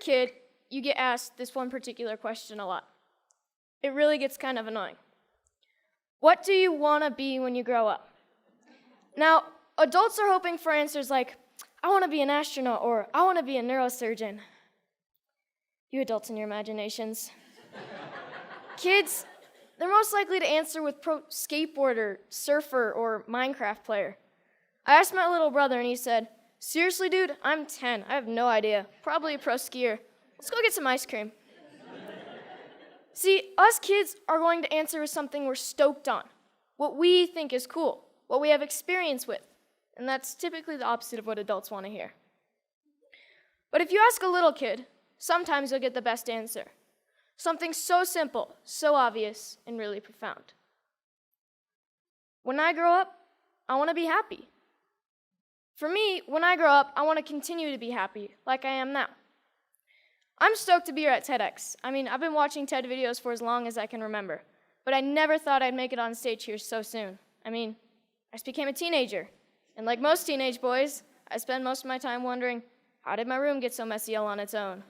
kid, you get asked this one particular question a lot. It really gets kind of annoying. What do you want to be when you grow up? Now, adults are hoping for answers like, I want to be an astronaut, or I want to be a neurosurgeon. You adults and your imaginations. Kids, they're most likely to answer with pro skateboarder, surfer, or Minecraft player. I asked my little brother and he said, seriously, dude, I'm 10. I have no idea. Probably a pro skier. Let's go get some ice cream. See, us kids are going to answer with something we're stoked on, what we think is cool, what we have experience with, and that's typically the opposite of what adults want to hear. But if you ask a little kid, sometimes you'll get the best answer. Something so simple, so obvious, and really profound. When I grow up, I want to be happy. For me, when I grow up, I want to continue to be happy, like I am now. I'm stoked to be here at TEDx. I've been watching TED videos for as long as I can remember, but I never thought I'd make it on stage here so soon. I just became a teenager, and like most teenage boys, I spend most of my time wondering, how did my room get so messy all on its own?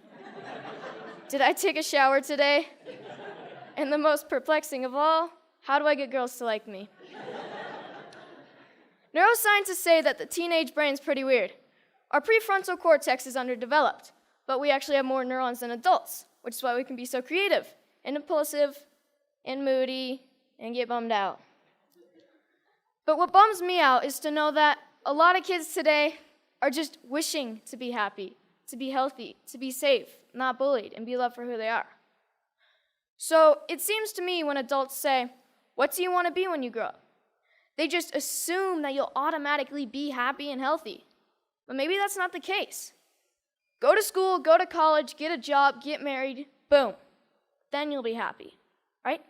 Did I take a shower today? And the most perplexing of all, how do I get girls to like me? Neuroscientists say that the teenage brain's pretty weird. Our prefrontal cortex is underdeveloped, but we actually have more neurons than adults, which is why we can be so creative and impulsive and moody and get bummed out. But what bums me out is to know that a lot of kids today are just wishing to be happy, to be healthy, to be safe, not bullied, and be loved for who they are. So it seems to me when adults say, what do you want to be when you grow up? They just assume that you'll automatically be happy and healthy. But maybe that's not the case. Go to school, go to college, get a job, get married, boom. Then you'll be happy, right?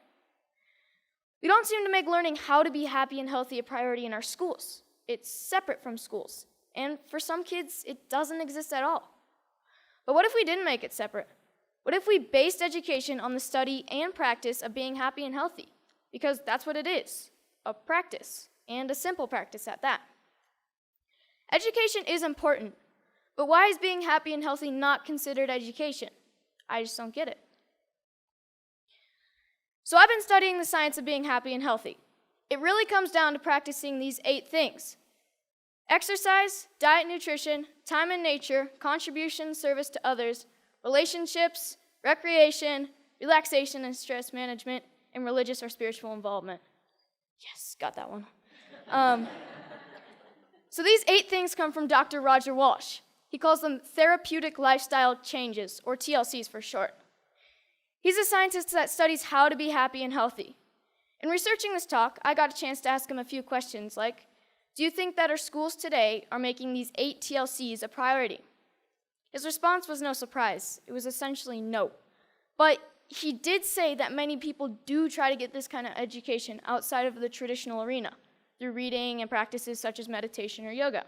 We don't seem to make learning how to be happy and healthy a priority in our schools. It's separate from schools. And for some kids, it doesn't exist at all. But what if we didn't make it separate? What if we based education on the study and practice of being happy and healthy? Because that's what it is, a practice, and a simple practice at that. Education is important, but why is being happy and healthy not considered education? I just don't get it. So I've been studying the science of being happy and healthy. It really comes down to practicing these 8 things: exercise, diet, nutrition, time in nature, contribution, service to others, relationships, recreation, relaxation and stress management, and religious or spiritual involvement. Yes, got that one. So these 8 things come from Dr. Roger Walsh. He calls them therapeutic lifestyle changes, or TLCs for short. He's a scientist that studies how to be happy and healthy. In researching this talk, I got a chance to ask him a few questions like, do you think that our schools today are making these 8 TLCs a priority? His response was no surprise. It was essentially no. But he did say that many people do try to get this kind of education outside of the traditional arena, through reading and practices such as meditation or yoga.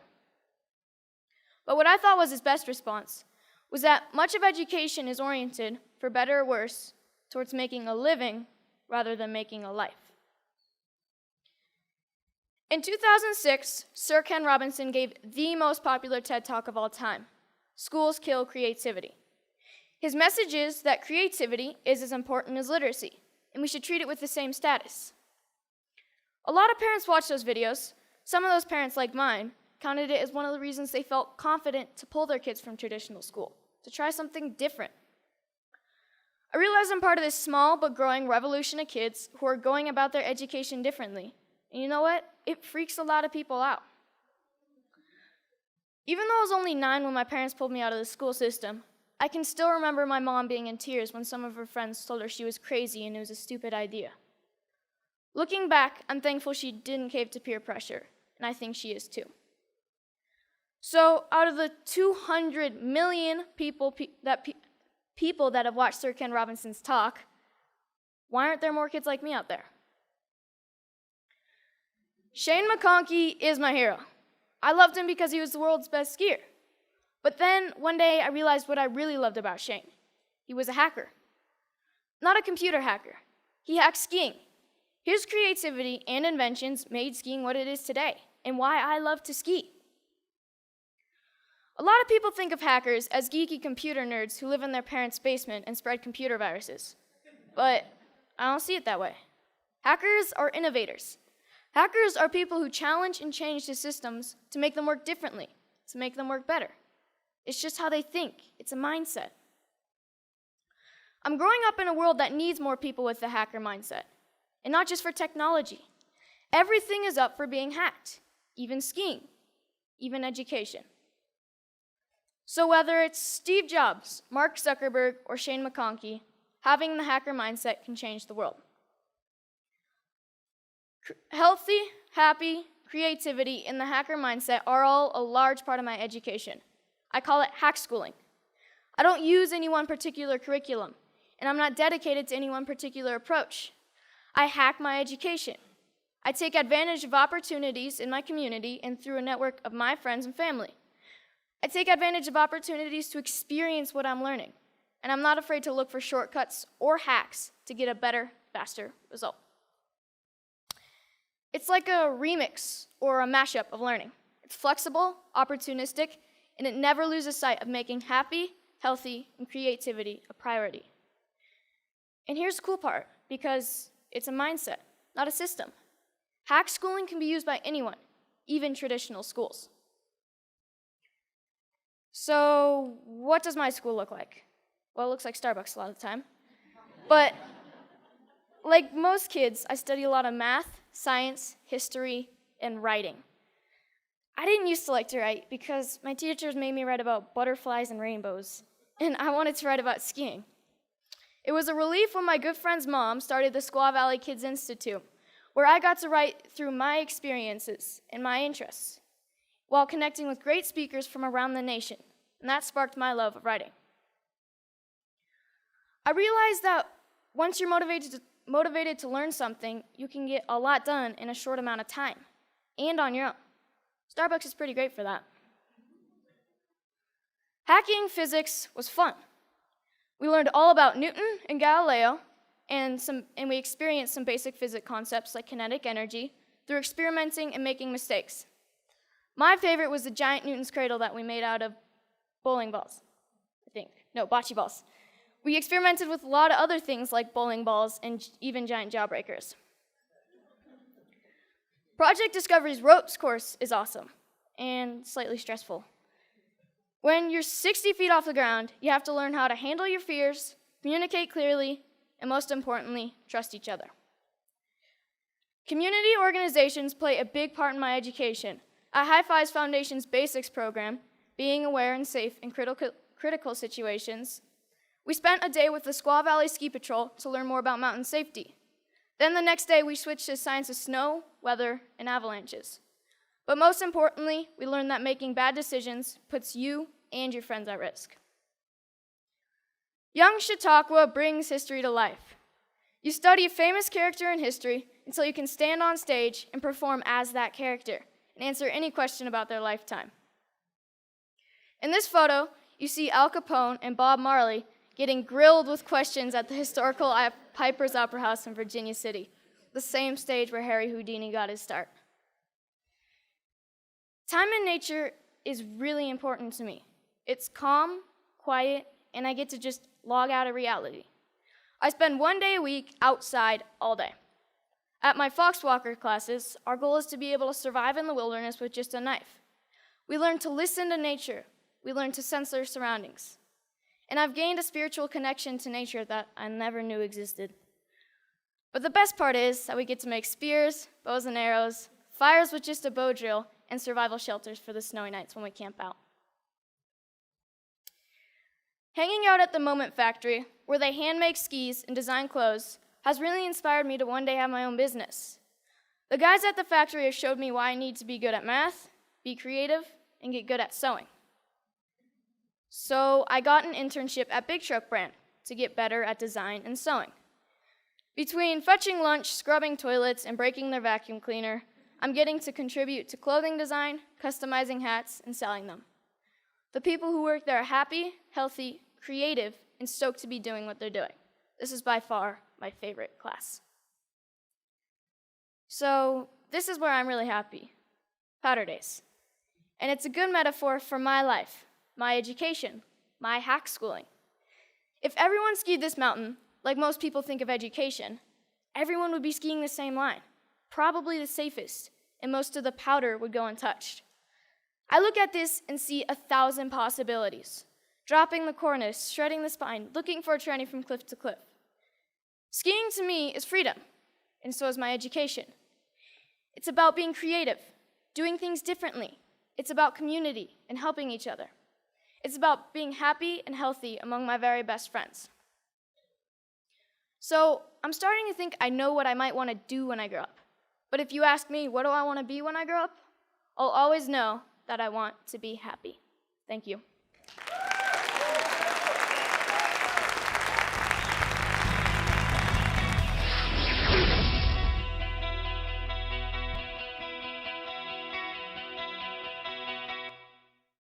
But what I thought was his best response was that much of education is oriented, for better or worse, towards making a living rather than making a life. In 2006, Sir Ken Robinson gave the most popular TED Talk of all time, Schools Kill Creativity. His message is that creativity is as important as literacy, and we should treat it with the same status. A lot of parents watch those videos. Some of those parents, like mine, counted it as one of the reasons they felt confident to pull their kids from traditional school, to try something different. I realize I'm part of this small but growing revolution of kids who are going about their education differently. And you know what? It freaks a lot of people out. Even though I was only 9 when my parents pulled me out of the school system, I can still remember my mom being in tears when some of her friends told her she was crazy and it was a stupid idea. Looking back, I'm thankful she didn't cave to peer pressure, and I think she is too. So out of the 200 million people that have watched Sir Ken Robinson's talk, why aren't there more kids like me out there? Shane McConkey is my hero. I loved him because he was the world's best skier. But then one day I realized what I really loved about Shane. He was a hacker. Not a computer hacker. He hacked skiing. His creativity and inventions made skiing what it is today, and why I love to ski. A lot of people think of hackers as geeky computer nerds who live in their parents' basement and spread computer viruses. But I don't see it that way. Hackers are innovators. Hackers are people who challenge and change the systems to make them work differently, to make them work better. It's just how they think. It's a mindset. I'm growing up in a world that needs more people with the hacker mindset, and not just for technology. Everything is up for being hacked, even skiing, even education. So whether it's Steve Jobs, Mark Zuckerberg, or Shane McConkey, having the hacker mindset can change the world. Healthy, happy, creativity, and the hacker mindset are all a large part of my education. I call it Hackschooling. I don't use any one particular curriculum, and I'm not dedicated to any one particular approach. I hack my education. I take advantage of opportunities in my community and through a network of my friends and family. I take advantage of opportunities to experience what I'm learning, and I'm not afraid to look for shortcuts or hacks to get a better, faster result. It's like a remix or a mashup of learning. It's flexible, opportunistic, and it never loses sight of making happy, healthy, and creativity a priority. And here's the cool part, because it's a mindset, not a system. Hackschooling can be used by anyone, even traditional schools. So what does my school look like? Well, it looks like Starbucks a lot of the time. But like most kids, I study a lot of math, science, history, and writing. I didn't used to like to write because my teachers made me write about butterflies and rainbows, and I wanted to write about skiing. It was a relief when my good friend's mom started the Squaw Valley Kids Institute, where I got to write through my experiences and my interests, while connecting with great speakers from around the nation, and that sparked my love of writing. I realized that once you're motivated to learn something, you can get a lot done in a short amount of time, and on your own. Starbucks is pretty great for that. Hacking physics was fun. We learned all about Newton and Galileo, and we experienced some basic physics concepts like kinetic energy through experimenting and making mistakes. My favorite was the giant Newton's cradle that we made out of bowling balls, I think. No, bocce balls. We experimented with a lot of other things like bowling balls and even giant jawbreakers. Project Discovery's ropes course is awesome and slightly stressful. When you're 60 feet off the ground, you have to learn how to handle your fears, communicate clearly, and most importantly, trust each other. Community organizations play a big part in my education. At High Fives Foundation's Basics program, being aware and safe in critical situations, we spent a day with the Squaw Valley Ski Patrol to learn more about mountain safety. Then the next day, we switched to science of snow, weather, and avalanches. But most importantly, we learned that making bad decisions puts you and your friends at risk. Young Chautauqua brings history to life. You study a famous character in history until you can stand on stage and perform as that character and answer any question about their lifetime. In this photo, you see Al Capone and Bob Marley getting grilled with questions at the historical Piper's Opera House in Virginia City, the same stage where Harry Houdini got his start. Time in nature is really important to me. It's calm, quiet, and I get to just log out of reality. I spend 1 day a week outside all day. At my Foxwalker classes, our goal is to be able to survive in the wilderness with just a knife. We learn to listen to nature. We learn to sense our surroundings. And I've gained a spiritual connection to nature that I never knew existed. But the best part is that we get to make spears, bows and arrows, fires with just a bow drill, and survival shelters for the snowy nights when we camp out. Hanging out at the Moment Factory, where they hand make skis and design clothes, has really inspired me to one day have my own business. The guys at the factory have showed me why I need to be good at math, be creative, and get good at sewing. So I got an internship at Big Truck Brand to get better at design and sewing. Between fetching lunch, scrubbing toilets, and breaking their vacuum cleaner, I'm getting to contribute to clothing design, customizing hats, and selling them. The people who work there are happy, healthy, creative, and stoked to be doing what they're doing. This is by far my favorite class. So this is where I'm really happy. Powder days. And it's a good metaphor for my life, my education, my hack schooling. If everyone skied this mountain, like most people think of education, everyone would be skiing the same line, probably the safest, and most of the powder would go untouched. I look at this and see 1,000 possibilities. Dropping the cornice, shredding the spine, looking for a tranny from cliff to cliff. Skiing to me is freedom, and so is my education. It's about being creative, doing things differently. It's about community and helping each other. It's about being happy and healthy among my very best friends. So I'm starting to think I know what I might want to do when I grow up. But if you ask me, what do I want to be when I grow up? I'll always know that I want to be happy. Thank you.